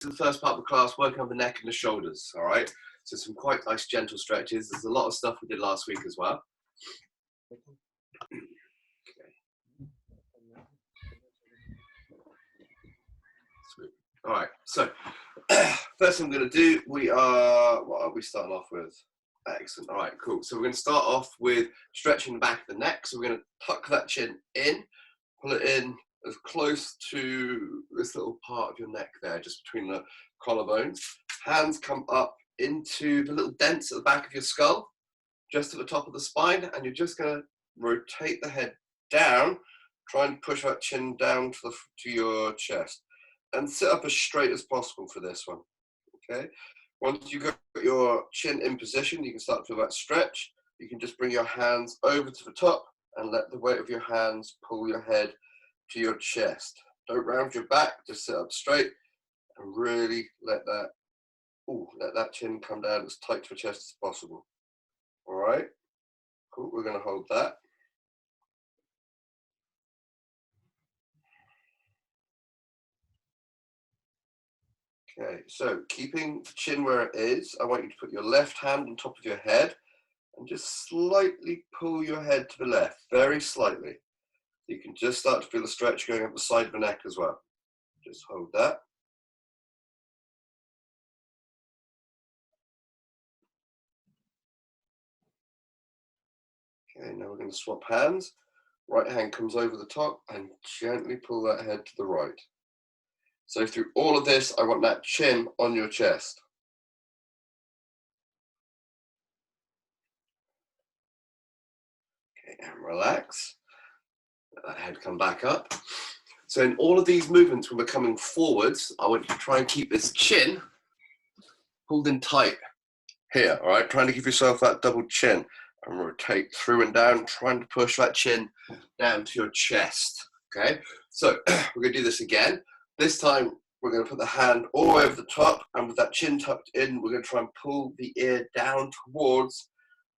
the first part of the class, working on the neck and the shoulders, all right? So some quite nice gentle stretches. There's a lot of stuff we did last week as well. Okay. Sweet. All right, so first thing I'm going to do, what are we starting off with? Excellent. All right, cool. So we're going to start off with stretching the back of the neck. So we're going to tuck that chin in, pull it in as close to this little part of your neck there, just between the collarbones. Hands come up into the little dents at the back of your skull, just at the top of the spine, and you're just going to rotate the head down, try and push that chin down to your chest, and sit up as straight as possible for this one. Okay. Once you got your chin in position, you can start to feel that stretch. You can just bring your hands over to the top and let the weight of your hands pull your head to your chest. Don't round your back, just sit up straight and really let that chin come down as tight to the chest as possible. All right, cool, we're gonna hold that. Okay, so keeping the chin where it is, I want you to put your left hand on top of your head and just slightly pull your head to the left, very slightly. You can just start to feel the stretch going up the side of the neck as well. Just hold that. Okay, now we're going to swap hands. Right hand comes over the top and gently pull that head to the right. So through all of this, I want that chin on your chest. Okay, and relax. Let that head come back up. So in all of these movements, when we're coming forwards, I want you to try and keep this chin pulled in tight here, all right? Trying to give yourself that double chin and rotate through and down, trying to push that chin down to your chest, okay? So we're gonna do this again. This time, we're going to put the hand all the way over the top, and with that chin tucked in, we're going to try and pull the ear down towards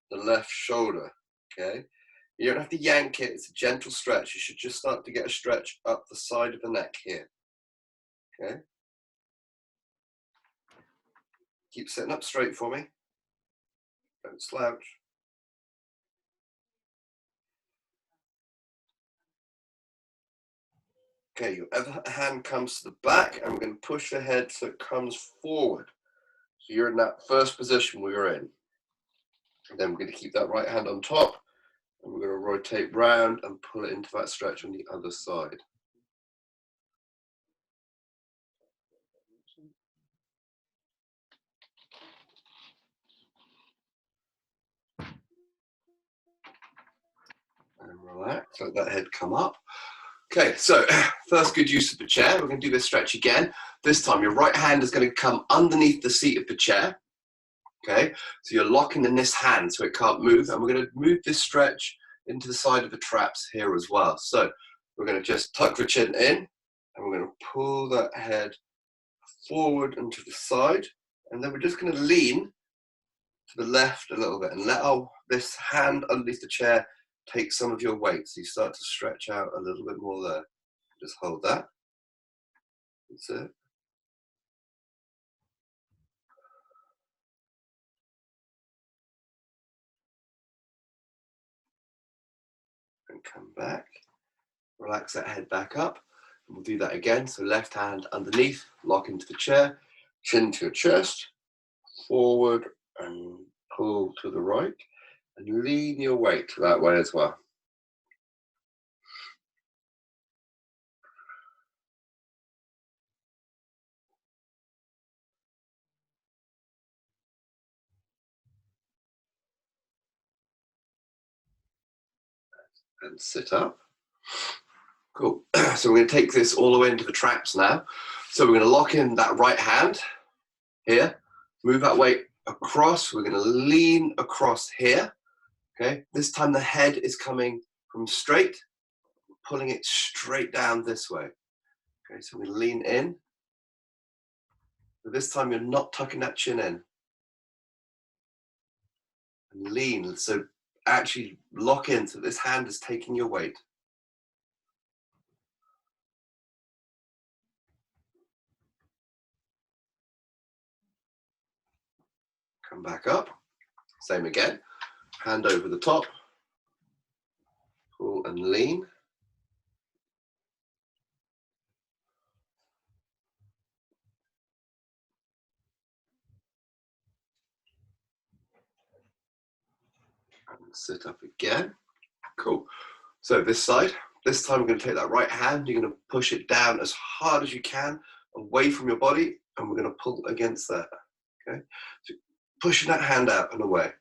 the left shoulder, okay? You don't have to yank it, it's a gentle stretch. You should just start to get a stretch up the side of the neck here, okay? Keep sitting up straight for me. Don't slouch. Okay, your other hand comes to the back, and we're going to push the head so it comes forward. So you're in that first position we were in. And then we're going to keep that right hand on top, and we're going to rotate round and pull it into that stretch on the other side. And relax, let that head come up. Okay, so first good use of the chair. We're going to do this stretch again. This time your right hand is going to come underneath the seat of the chair. Okay, so you're locking in this hand so it can't move, and we're going to move this stretch into the side of the traps here as well. So we're going to just tuck the chin in, and we're going to pull that head forward and to the side, and then we're just going to lean to the left a little bit and let this hand underneath the chair take some of your weight, so you start to stretch out a little bit more there. Just hold that. That's it. And come back. Relax that head back up. And we'll do that again. So left hand underneath, lock into the chair, chin to your chest, forward and pull to the right, and lean your weight that way as well. And sit up. Cool. So we're going to take this all the way into the traps now. So we're going to lock in that right hand here, move that weight across. We're going to lean across here. Okay. This time the head is coming from straight, pulling it straight down this way. Okay. So we lean in. But this time you're not tucking that chin in. And lean. So actually lock in. So this hand is taking your weight. Come back up. Same again. Hand over the top. Pull and lean. And sit up again. Cool. So this side. This time we're going to take that right hand. You're going to push it down as hard as you can away from your body, and we're going to pull against that. Okay. So pushing that hand out and away.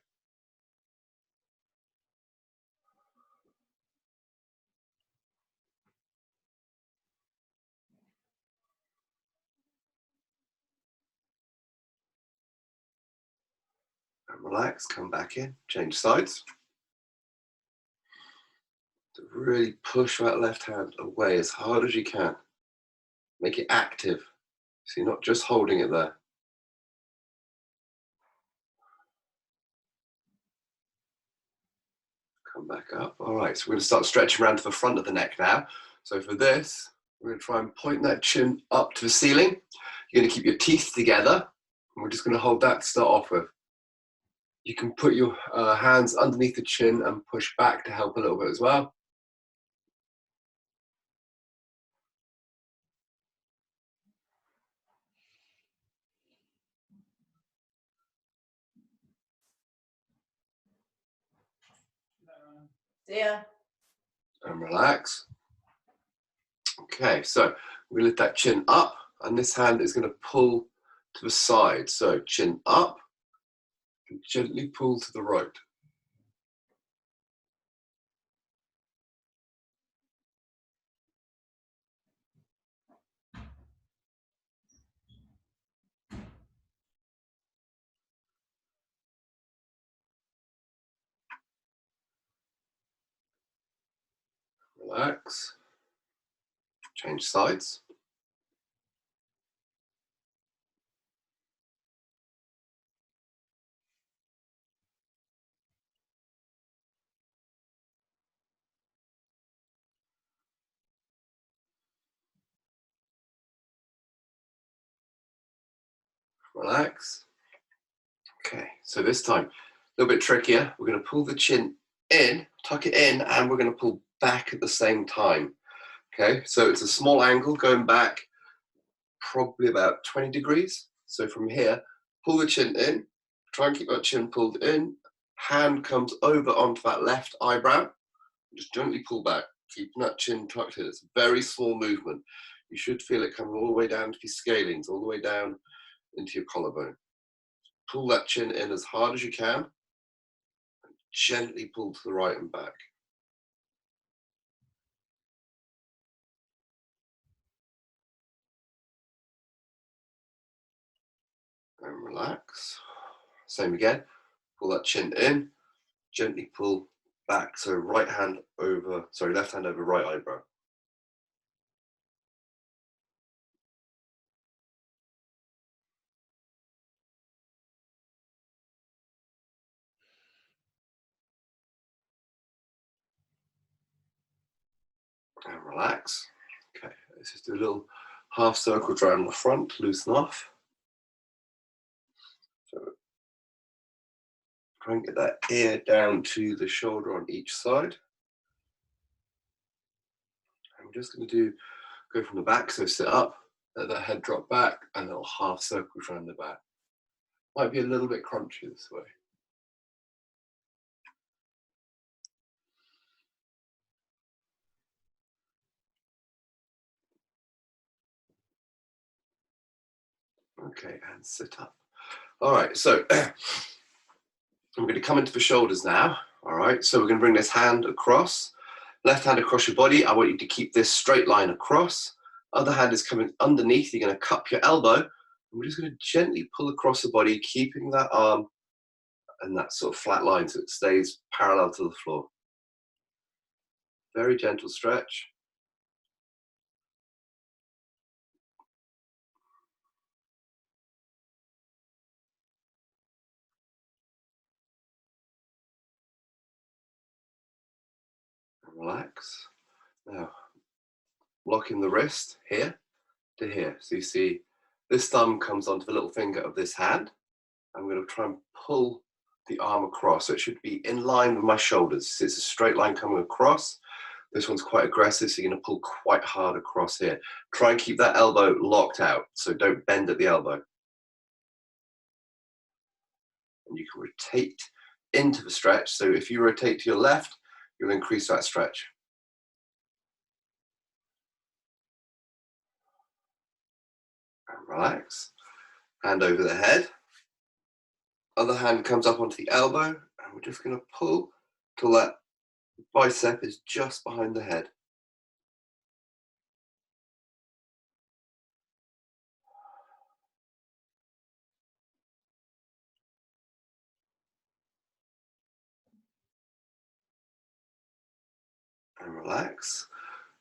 And relax. Come back in. Change sides. To really push that left hand away as hard as you can. Make it active, so you're not just holding it there. Come back up. All right, so we're going to start stretching around to the front of the neck now. So for this, we're going to try and point that chin up to the ceiling. You're going to keep your teeth together, and we're just going to hold that to start off with. You can put your hands underneath the chin and push back to help a little bit as well. Yeah. And relax. Okay, so we lift that chin up, and this hand is going to pull to the side. So chin up, and gently pull to the right. Relax. Change sides. Relax. Okay, so this time, a little bit trickier. We're going to pull the chin in, tuck it in, and we're going to pull back at the same time. Okay, so it's a small angle going back probably about 20 degrees. So from here, pull the chin in, try and keep that chin pulled in, hand comes over onto that left eyebrow, just gently pull back, keeping that chin tucked in. It's a very small movement. You should feel it coming all the way down to your scalenes, all the way down into your collarbone. Pull that chin in as hard as you can, and gently pull to the right and back. And relax. Same again. Pull that chin in, gently pull back. So left hand over right eyebrow. And relax. Okay, let's just do a little half circle around the front, loosen off. So try and get that ear down to the shoulder on each side. And we're just going to go from the back, so sit up, let that head drop back, and a little half circle around the back. Might be a little bit crunchy this way. Okay, and sit up. All right, so I'm going to come into the shoulders now. All right, so we're going to bring this hand across, left hand across your body. I want you to keep this straight line across. Other hand is coming underneath. You're going to cup your elbow. And we're just going to gently pull across the body, keeping that arm and that sort of flat line so it stays parallel to the floor. Very gentle stretch. And relax. Now, locking the wrist here to here. So you see this thumb comes onto the little finger of this hand. I'm going to try and pull the arm across. So it should be in line with my shoulders. It's a straight line coming across. This one's quite aggressive, so you're going to pull quite hard across here. Try and keep that elbow locked out, so don't bend at the elbow. And you can rotate into the stretch. So if you rotate to your left, you'll increase that stretch. And relax. Hand over the head. Other hand comes up onto the elbow, and we're just going to pull till that bicep is just behind the head. And relax.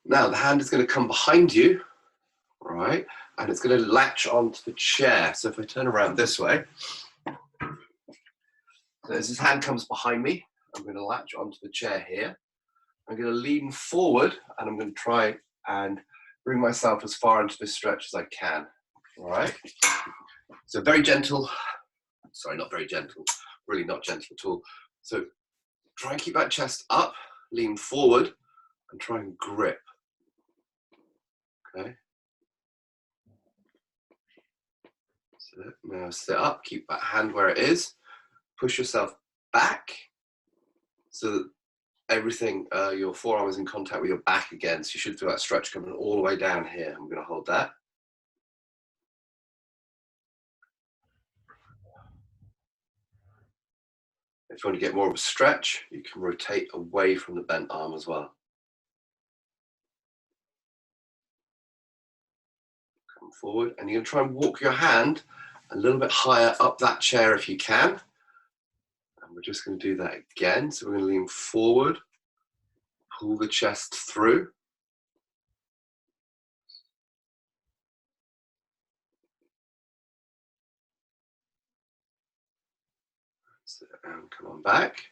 Now the hand is going to come behind you, right? And it's going to latch onto the chair. So if I turn around this way, so as this hand comes behind me, I'm going to latch onto the chair here. I'm going to lean forward, and I'm going to try and bring myself as far into this stretch as I can. All right? So very gentle. Sorry, not very gentle. Really not gentle at all. So try and keep that chest up, lean forward, and try and grip. Okay? So now sit up, keep that hand where it is. Push yourself back so that everything, your forearm is in contact with your back again. So you should feel that stretch coming all the way down here. I'm going to hold that. If you want to get more of a stretch, you can rotate away from the bent arm as well. Come forward, and you're going to try and walk your hand a little bit higher up that chair if you can. And we're just going to do that again. So we're going to lean forward, pull the chest through. And come on back.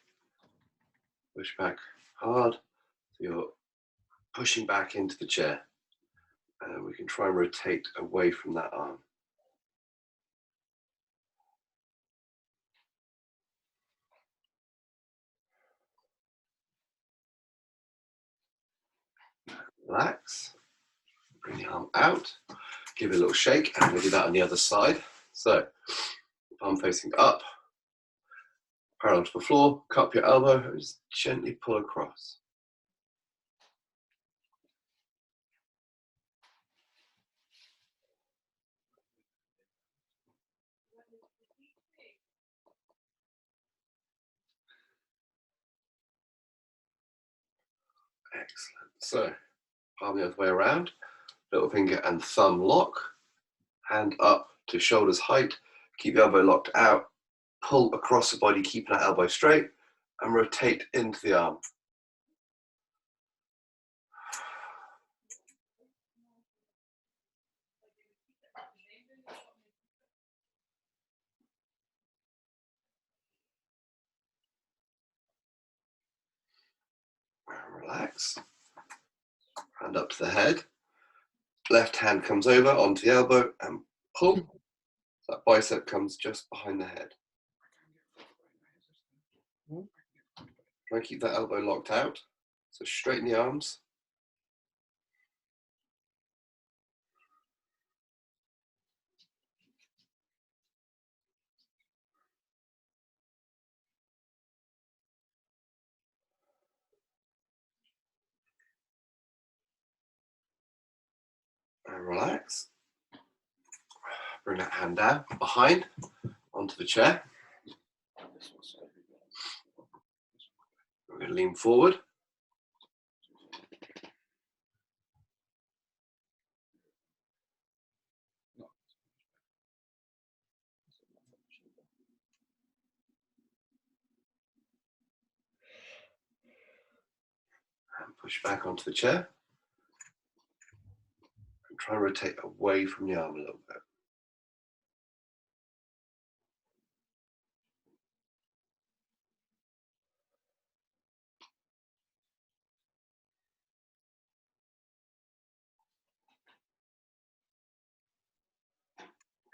Push back hard. So you're pushing back into the chair. And we can try and rotate away from that arm. Relax. Bring the arm out. Give it a little shake, and we'll do that on the other side. So, palm facing up, parallel to the floor, cup your elbow, and just gently pull across. Excellent. So, palm the other way around, little finger and thumb lock, hand up to shoulders height, keep the elbow locked out, pull across the body, keeping that elbow straight, and rotate into the arm. And relax. Hand up to the head. Left hand comes over onto the elbow and pull. That bicep comes just behind the head. Try and keep that elbow locked out. So straighten the arms. And relax. Bring that hand down behind onto the chair. We're going to lean forward. And push back onto the chair. And try and rotate away from the arm a little bit.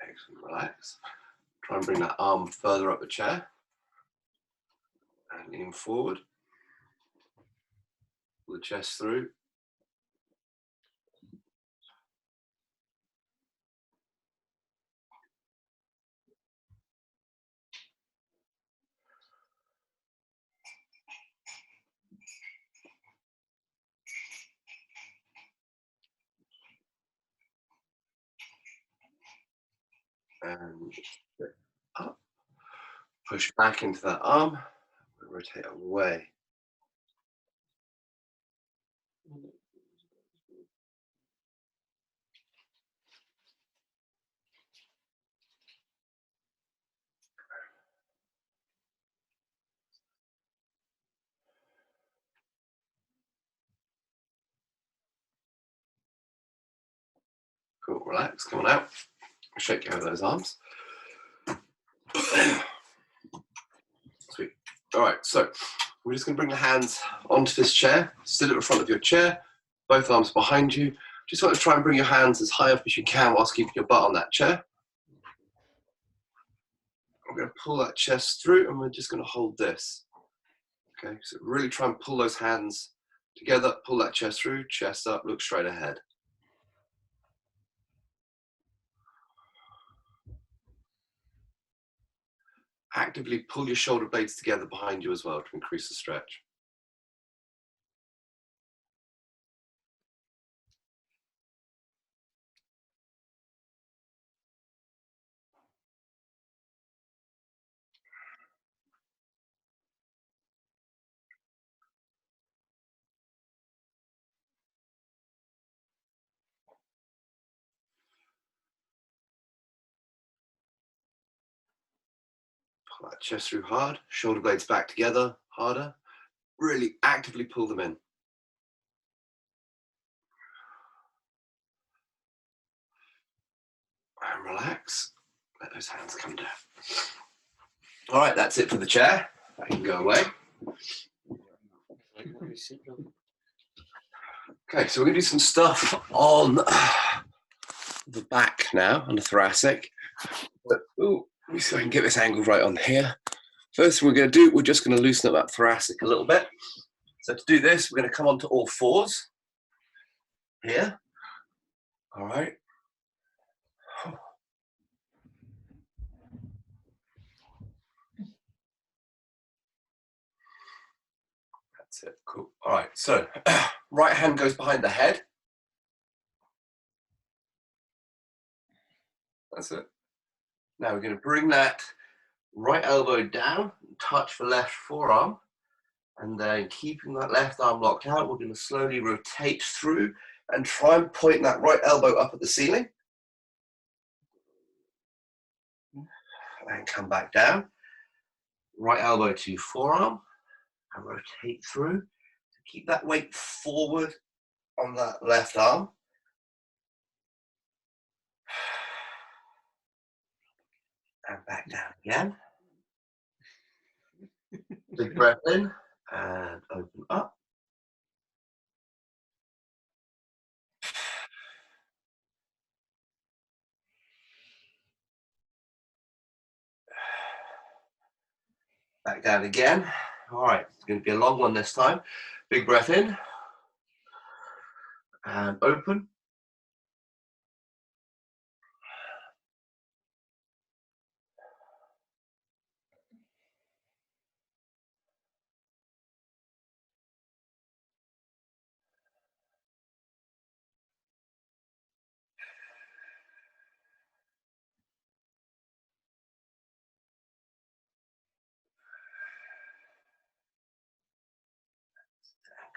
Excellent. Relax. Try and bring that arm further up the chair. And lean forward. Pull the chest through. And up. Push back into that arm. Rotate away. Cool, relax, come on out. Shake over those arms. Sweet. All right, so we're just going to bring the hands onto this chair, sit at the front of your chair, both arms behind you. Just want to try and bring your hands as high up as you can whilst keeping your butt on that chair. We're going to pull that chest through and we're just going to hold this. Okay, so really try and pull those hands together, pull that chest through, chest up, look straight ahead. Actively pull your shoulder blades together behind you as well to increase the stretch. Pull that chest through hard, shoulder blades back together, harder. Really actively pull them in. And relax. Let those hands come down. All right, that's it for the chair. That can go away. Okay, so we're going to do some stuff on the back now, on the thoracic. But, ooh, let me see if I can get this angle right on here. First thing we're going to do, we're just going to loosen up that thoracic a little bit. So to do this, we're going to come onto all fours here. All right. That's it, cool. All right, so right hand goes behind the head. That's it. Now we're going to bring that right elbow down, touch the left forearm, and then keeping that left arm locked out, we're going to slowly rotate through and try and point that right elbow up at the ceiling. And come back down. Right elbow to forearm and rotate through. Keep that weight forward on that left arm. And back down again. Big breath in and open up. Back down again. All right, it's going to be a long one this time. Big breath in and open.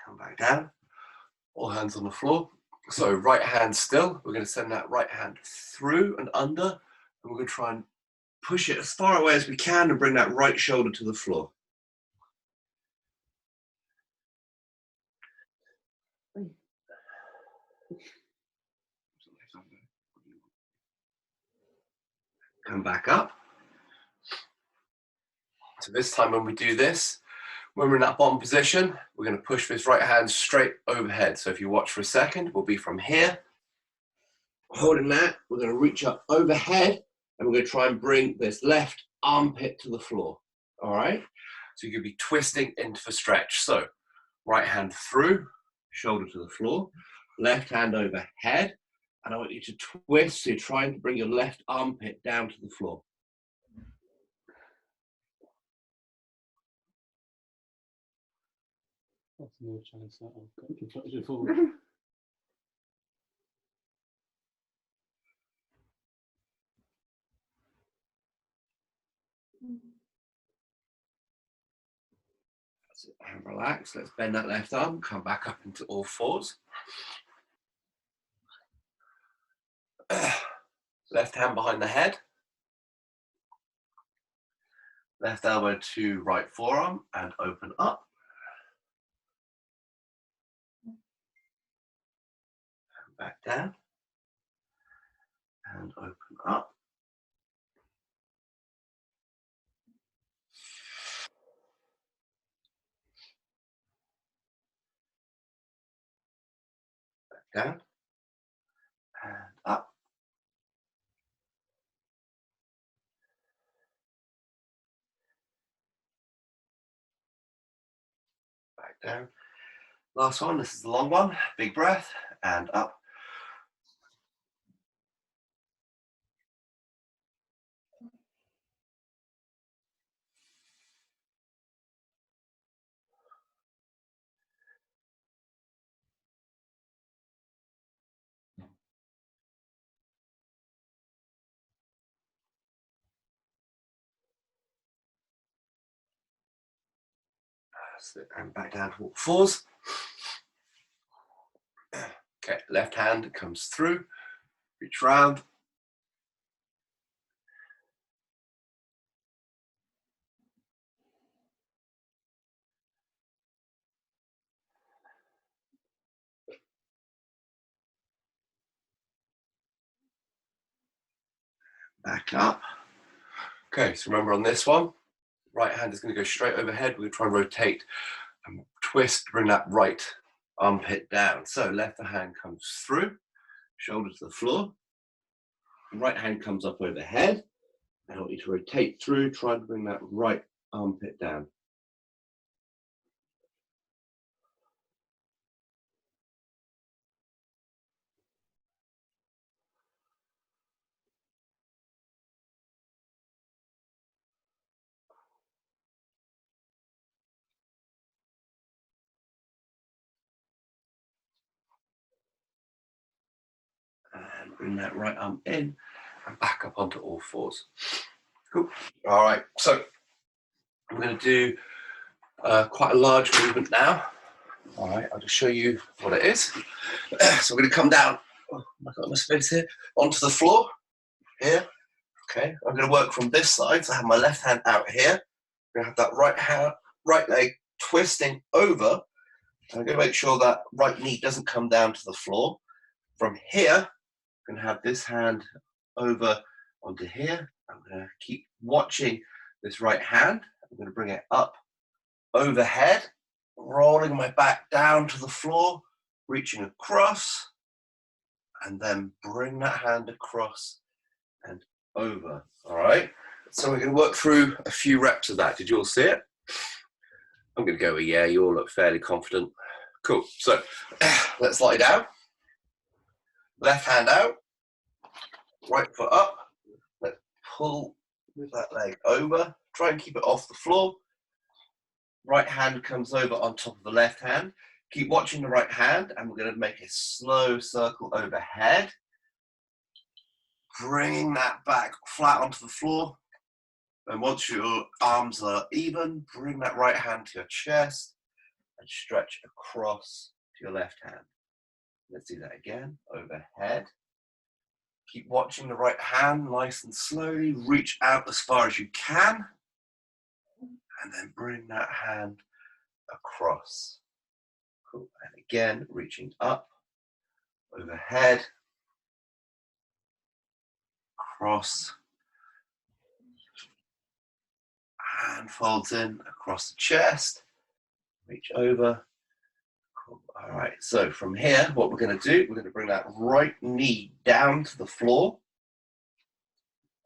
Come back down. All hands on the floor. So right hand still. We're going to send that right hand through and under. And we're going to try and push it as far away as we can and bring that right shoulder to the floor. Come back up. So this time when we do this, when we're in that bottom position, we're going to push this right hand straight overhead. So if you watch for a second, we'll be from here. Holding that, we're going to reach up overhead And we're going to try and bring this left armpit to the floor. All right? So you're going to be twisting into the stretch. So right hand through, shoulder to the floor, left hand overhead. And I want you to twist. So you're trying to bring your left armpit down to the floor. That's no chance that I've got contraction forward. And relax. Let's bend that left arm. Come back up into all fours. Left hand behind the head. Left elbow to right forearm and open up. And back down. And open up. Back down. And up. Back down. Last one, this is the long one. Big breath and up. And back down to all fours. Okay, left hand comes through. Reach round. Back up. Okay, so remember on this one, right hand is going to go straight overhead. We're going to try and rotate and twist, bring that right armpit down. So left hand comes through, shoulder to the floor. Right hand comes up overhead. I want you to rotate through, try and bring that right armpit down. And bring that right arm in and back up onto all fours. Cool. All right, so I'm going to do quite a large movement now. All right, I'll just show you what it is. So we're going to come down, I've got my space here, onto the floor, here. Okay, I'm going to work from this side, so I have my left hand out here. I'm going to have that right leg twisting over. I'm going to make sure that right knee doesn't come down to the floor. From here, I'm going to have this hand over onto here. I'm going to keep watching this right hand. I'm going to bring it up overhead, rolling my back down to the floor, reaching across, and then bring that hand across and over. All right, so we're going to work through a few reps of that. Did you all see it? I'm going to go with yeah, you all look fairly confident. Cool, so let's lie down. Left hand out, right foot up. Let's pull that leg over, try and keep it off the floor. Right hand comes over on top of the left hand. Keep watching the right hand, and we're going to make a slow circle overhead. Bringing that back flat onto the floor. And once your arms are even, bring that right hand to your chest and stretch across to your left hand. Let's do that again, overhead. Keep watching the right hand, nice and slowly. Reach out as far as you can. And then bring that hand across. Cool. And again, reaching up, overhead, across, hand folds in across the chest, reach over. Cool. All right, so from here, what we're going to do, we're going to bring that right knee down to the floor.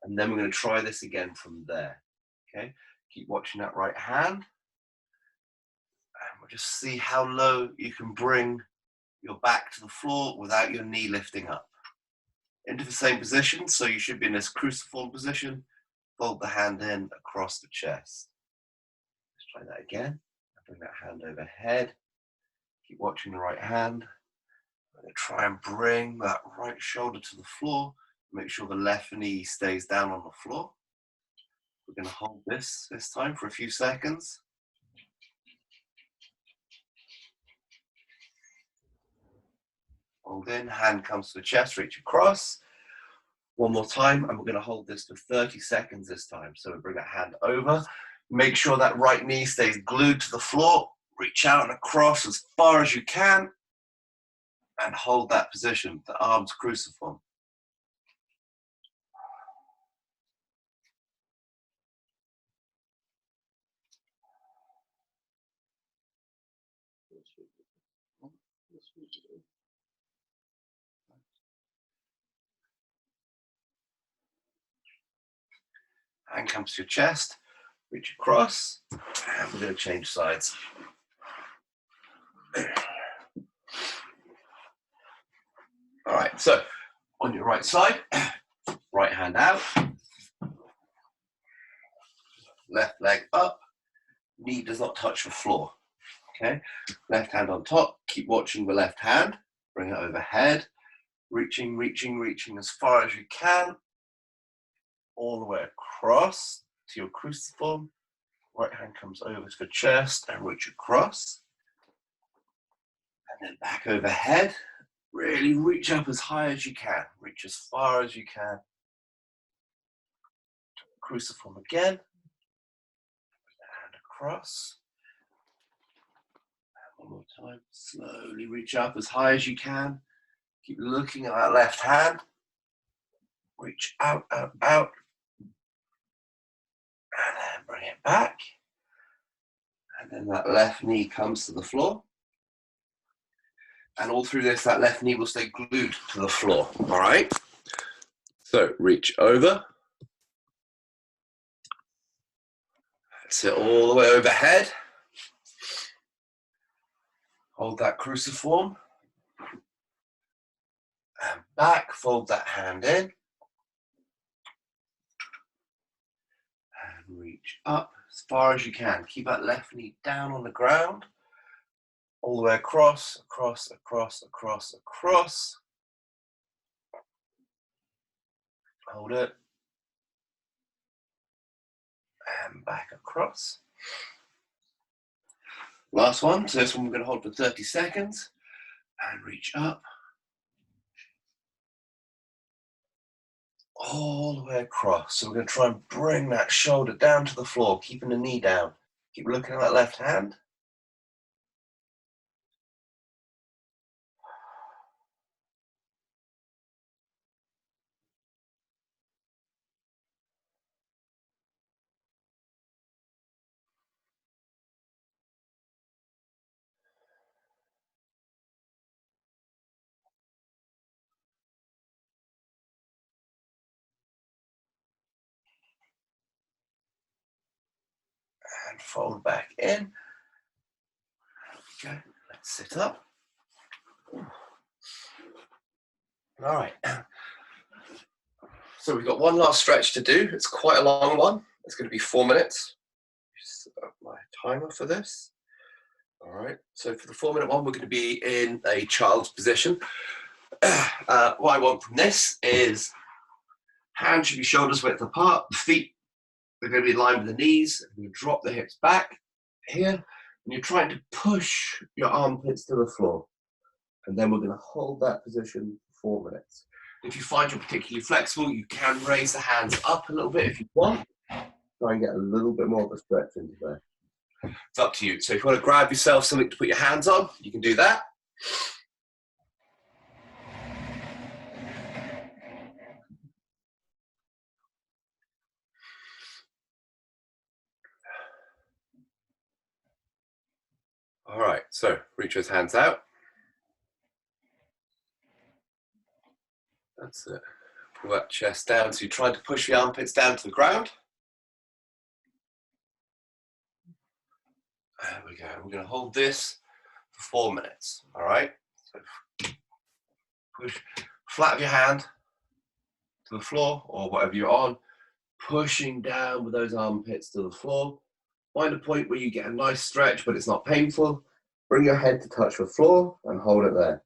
And then we're going to try this again from there. Okay, keep watching that right hand. And we'll just see how low you can bring your back to the floor without your knee lifting up. Into the same position, so you should be in this cruciform position. Fold the hand in across the chest. Let's try that again. Bring that hand overhead. Keep watching the right hand. I'm going to try and bring that right shoulder to the floor. Make sure the left knee stays down on the floor. We're going to hold this time for a few seconds. Hold in, hand comes to the chest, reach across. One more time, and we're going to hold this for 30 seconds this time. So we bring that hand over. Make sure that right knee stays glued to the floor. Reach out and across as far as you can. And hold that position, the arms cruciform. Hand comes to your chest, reach across, and we're going to change sides. All right, so on your right side, right hand out, left leg up, knee does not touch the floor. Okay, left hand on top, keep watching the left hand, bring it overhead, reaching, reaching, reaching as far as you can, all the way across to your cruciform. Right hand comes over to the chest and reach across. And then back overhead. Really reach up as high as you can. Reach as far as you can. Cruciform again. And across. And one more time. Slowly reach up as high as you can. Keep looking at that left hand. Reach out, out, out. And then bring it back. And then that left knee comes to the floor. And all through this, that left knee will stay glued to the floor, all right? So reach over. Sit all the way overhead. Hold that cruciform. And back, fold that hand in. And reach up as far as you can. Keep that left knee down on the ground. All the way across, across, across, across, across. Hold it. And back across. Last one. So this one we're going to hold for 30 seconds. And reach up. All the way across. So we're going to try and bring that shoulder down to the floor, keeping the knee down. Keep looking at that left hand. And fold back in. Okay, let's sit up. All right. So we've got one last stretch to do. It's quite a long one. It's going to be 4 minutes. Set up my timer for this. All right. So for the 4-minute one, we're going to be in a child's position. What I want from this is hands should be shoulders width apart. The feet are going to be in line with the knees. You drop the hips back here, and you're trying to push your armpits to the floor. And then we're going to hold that position for 4 minutes. If you find you're particularly flexible, you can raise the hands up a little bit if you want. Try and get a little bit more of a stretch into there. It's up to you. So if you want to grab yourself something to put your hands on, you can do that. All right, so reach those hands out. That's it. Work chest down, so you're trying to push the armpits down to the ground. There we go. We're going to hold this for 4 minutes. All right. So push flat of your hand to the floor or whatever you're on, pushing down with those armpits to the floor. Find a point where you get a nice stretch, but it's not painful. Bring your head to touch the floor and hold it there.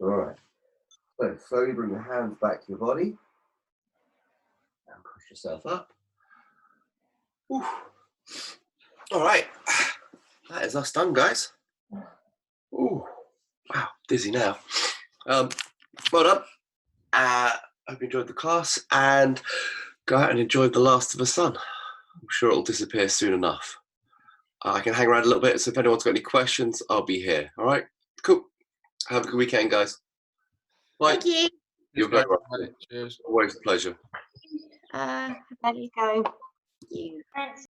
All right. So slowly bring your hands back to your body and push yourself up. Whew. All right. That is us done, guys. Ooh. Wow, dizzy now. Well done. Hope you enjoyed the class and go out and enjoy the last of the sun. I'm sure it'll disappear soon enough. I can hang around a little bit, so if anyone's got any questions, I'll be here. All right, cool. Have a good weekend, guys. Bye. Thank you. You're very welcome. Cheers. Always a pleasure. There you go. You. Thanks.